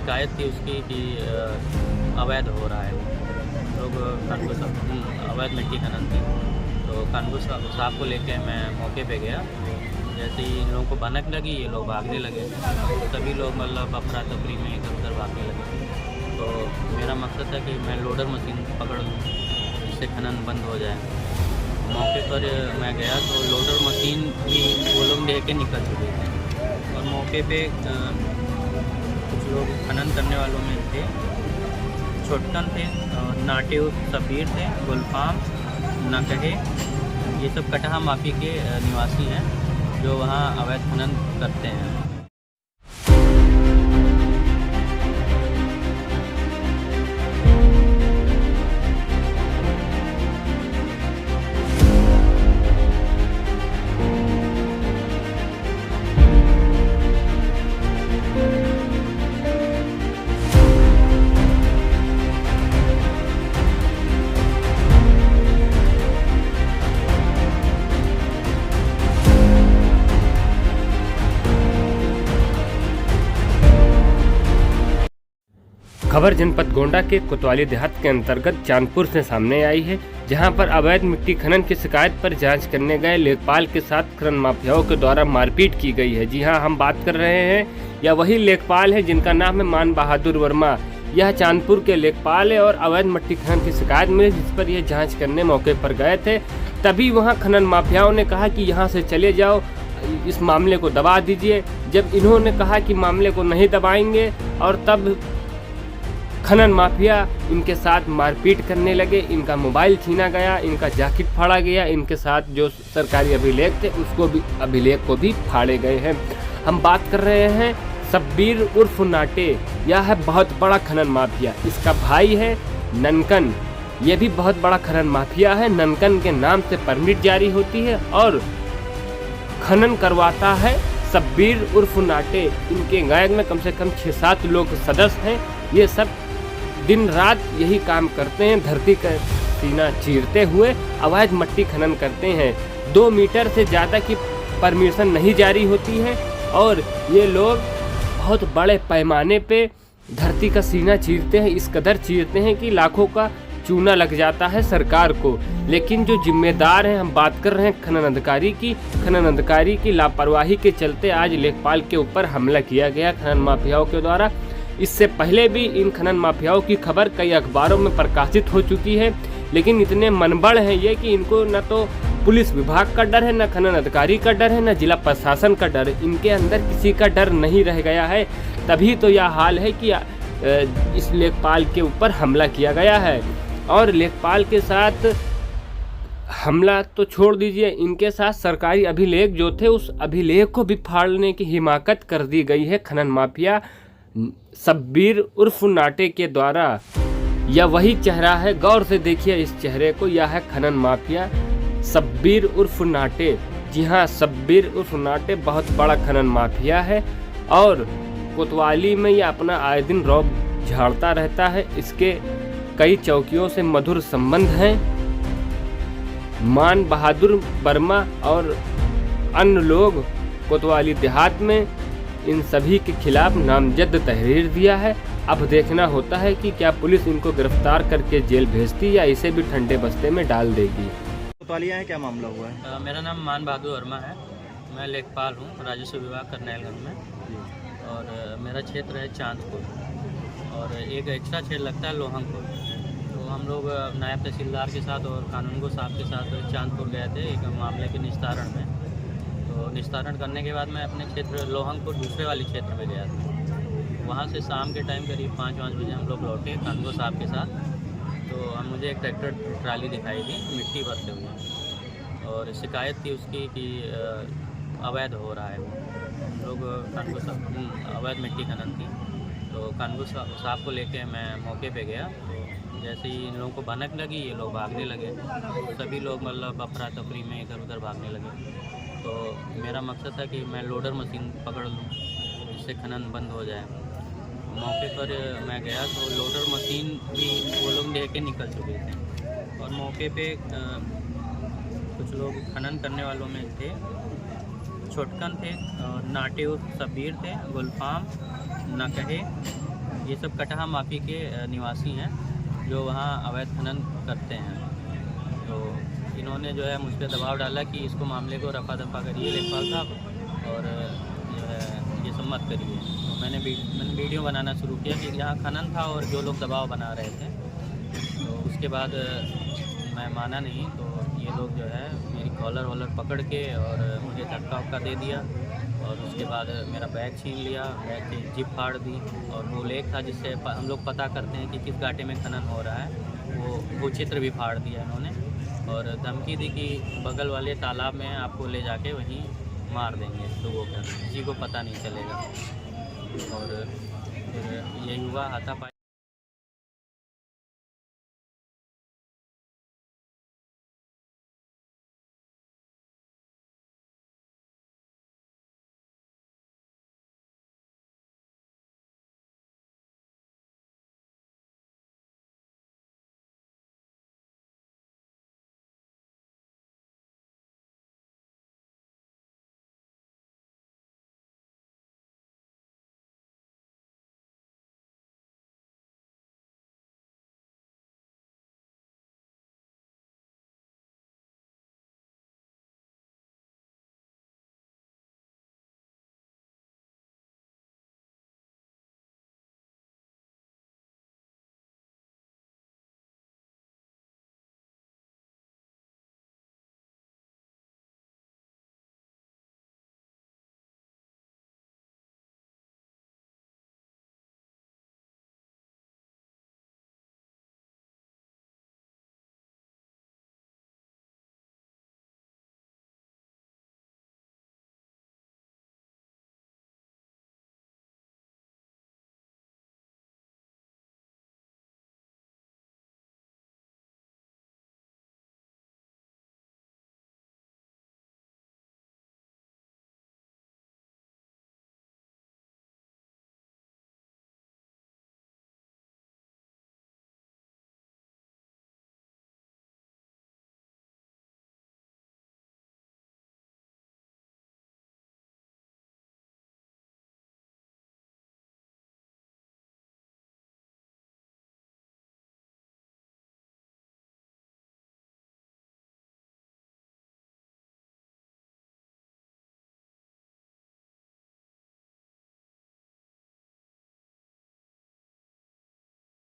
शिकायत थी उसकी कि अवैध हो रहा है लोग कानून अवैध मिट्टी खनन थी। तो कानून साहब को लेके मैं मौके पे गया। जैसे ही इन लोगों को भनक लगी ये लोग भागने लगे, सभी लोग मतलब अफरा तफरी में इधर उधर भागने लगे। तो मेरा मकसद था कि मैं लोडर मशीन पकड़ लूँ, इससे खनन बंद हो जाए। मौके पर मैं गया तो लोडर मशीन भी वो लोग लेके निकल चुके थे और मौके पे कुछ लोग खनन करने वालों में थे, छोटकन थे, नाटे सबीर थे, गुलफाम, नकहे, ये सब कटहा माफी के निवासी हैं जो वहाँ अवैध खनन करते हैं। खबर जनपद गोंडा के कोतवाली देहात के अंतर्गत चांदपुर से सामने आई है, जहां पर अवैध मिट्टी खनन की शिकायत पर जांच करने गए लेखपाल के साथ खनन माफियाओं के द्वारा मारपीट की गई है। जी हां, हम बात कर रहे हैं या वही लेखपाल है जिनका नाम है मान बहादुर वर्मा। यह चांदपुर के लेखपाल है और अवैध मिट्टी खनन की शिकायत मिली जिस पर यह जाँच करने मौके पर गए थे। तभी वहाँ खनन माफियाओं ने कहा कि यहाँ से चले जाओ, इस मामले को दबा दीजिए। जब इन्होंने कहा कि मामले को नहीं दबाएंगे और तब खनन माफिया इनके साथ मारपीट करने लगे, इनका मोबाइल छीना गया, इनका जैकेट फाड़ा गया, इनके साथ जो सरकारी अभिलेख थे उसको भी अभिलेख को भी फाड़े गए हैं। हम बात कर रहे हैं शब्बीर उर्फ नाटे, यह है बहुत बड़ा खनन माफिया। इसका भाई है ननकन, ये भी बहुत बड़ा खनन माफिया है। ननकन के नाम से परमिट जारी होती है और खनन करवाता है शब्बीर उर्फ नाटे। इनके गैंग में कम से कम 6-7 लोग सदस्य हैं। ये सब दिन रात यही काम करते हैं, धरती का सीना चीरते हुए अवैध मिट्टी खनन करते हैं। 2 मीटर से ज़्यादा की परमिशन नहीं जारी होती है और ये लोग बहुत बड़े पैमाने पे धरती का सीना चीरते हैं। इस कदर चीरते हैं कि लाखों का चूना लग जाता है सरकार को। लेकिन जो जिम्मेदार हैं, हम बात कर रहे हैं खनन अधिकारी की लापरवाही के चलते आज लेखपाल के ऊपर हमला किया गया खनन माफियाओं के द्वारा। इससे पहले भी इन खनन माफियाओं की खबर कई अखबारों में प्रकाशित हो चुकी है, लेकिन इतने मनबड़ हैं ये कि इनको न तो पुलिस विभाग का डर है, न खनन अधिकारी का डर है, न जिला प्रशासन का डर है। इनके अंदर किसी का डर नहीं रह गया है। तभी तो यह हाल है कि इस लेखपाल के ऊपर हमला किया गया है। और लेखपाल के साथ हमला तो छोड़ दीजिए, इनके साथ सरकारी अभिलेख जो थे उस अभिलेख को भी फाड़ने की हिमाकत कर दी गई है खनन माफिया शब्बीर उर्फ नाटे के द्वारा। यह वही चेहरा है, गौर से देखिए इस चेहरे को। यह है खनन माफिया शब्बीर उर्फ नाटे। जी हाँ, शब्बीर उर्फ नाटे बहुत बड़ा खनन माफिया है और कोतवाली में यह अपना आए दिन रौब झाड़ता रहता है। इसके कई चौकियों से मधुर संबंध हैं। मान बहादुर वर्मा और अन्य लोग कोतवाली देहात में इन सभी के खिलाफ नामजद तहरीर दिया है। अब देखना होता है कि क्या पुलिस इनको गिरफ्तार करके जेल भेजती या इसे भी ठंडे बस्ते में डाल देगी। कोतवालिया है, क्या मामला हुआ है? मेरा नाम मान बहादुर वर्मा है, मैं लेखपाल हूँ राजस्व विभाग करनेलगंज में और मेरा क्षेत्र है चांदपुर और एक एक्स्ट्रा क्षेत्र लगता है लोहंगपुर। तो हम लोग नायब तहसीलदार के साथ और कानूनगो साहब के साथ चांदपुर गए थे एक मामले के निस्तारण में। तो निस्तारण करने के बाद मैं अपने क्षेत्र लोहंगपुर दूसरे वाले क्षेत्र में गया था। वहाँ से शाम के टाइम करीब 5-5 बजे हम लोग लौटे कानूनगो साहब के साथ। तो मुझे एक ट्रैक्टर ट्राली दिखाई दी मिट्टी भरते हुए और शिकायत थी उसकी कि अवैध हो रहा है लोग कानूनगो साहब अवैध मिट्टी खनन थी। तो कानूनगो साहब को लेके मैं मौके पे गया। तो जैसे ही इन लोगों को भनक लगी ये लोग भागने लगे, सभी लोग मतलब अफरा तफरी में इधर उधर भागने लगे। तो मेरा मकसद था कि मैं लोडर मशीन पकड़ लूँ, इससे खनन बंद हो जाए। मौके पर मैं गया तो लोडर मशीन भी वो लोग लेके निकल चुके थे और मौके पे कुछ लोग खनन करने वालों में थे, छोटकन थे, नाटे सबीर थे, गुलफाम, नकहे, ये सब कटहा माफी के निवासी हैं जो वहाँ अवैध खनन करते हैं। तो इन्होंने जो है मुझ पर दबाव डाला कि इसको मामले को रफा दफा करिए लेखपाल साहब, और जो है ये सब मत करिए। तो मैंने वीडियो बनाना शुरू किया कि यहाँ खनन था और जो लोग दबाव बना रहे थे। तो उसके बाद मैं माना नहीं, तो ये लोग जो है मेरी कॉलर वॉलर पकड़ के और मुझे धक्का वक्का दे दिया, और उसके बाद मेरा बैग छीन लिया, बैग की जिप फाड़ दी, और वो लेख था जिससे हम लोग पता करते हैं कि किस घाटे में खनन हो रहा है, वो चित्र भी फाड़ दिया इन्होंने, और धमकी दी कि बगल वाले तालाब में आपको ले जाके वहीं मार देंगे लोगों को, किसी को पता नहीं चलेगा। और फिर यही हुआ, हाथापाई।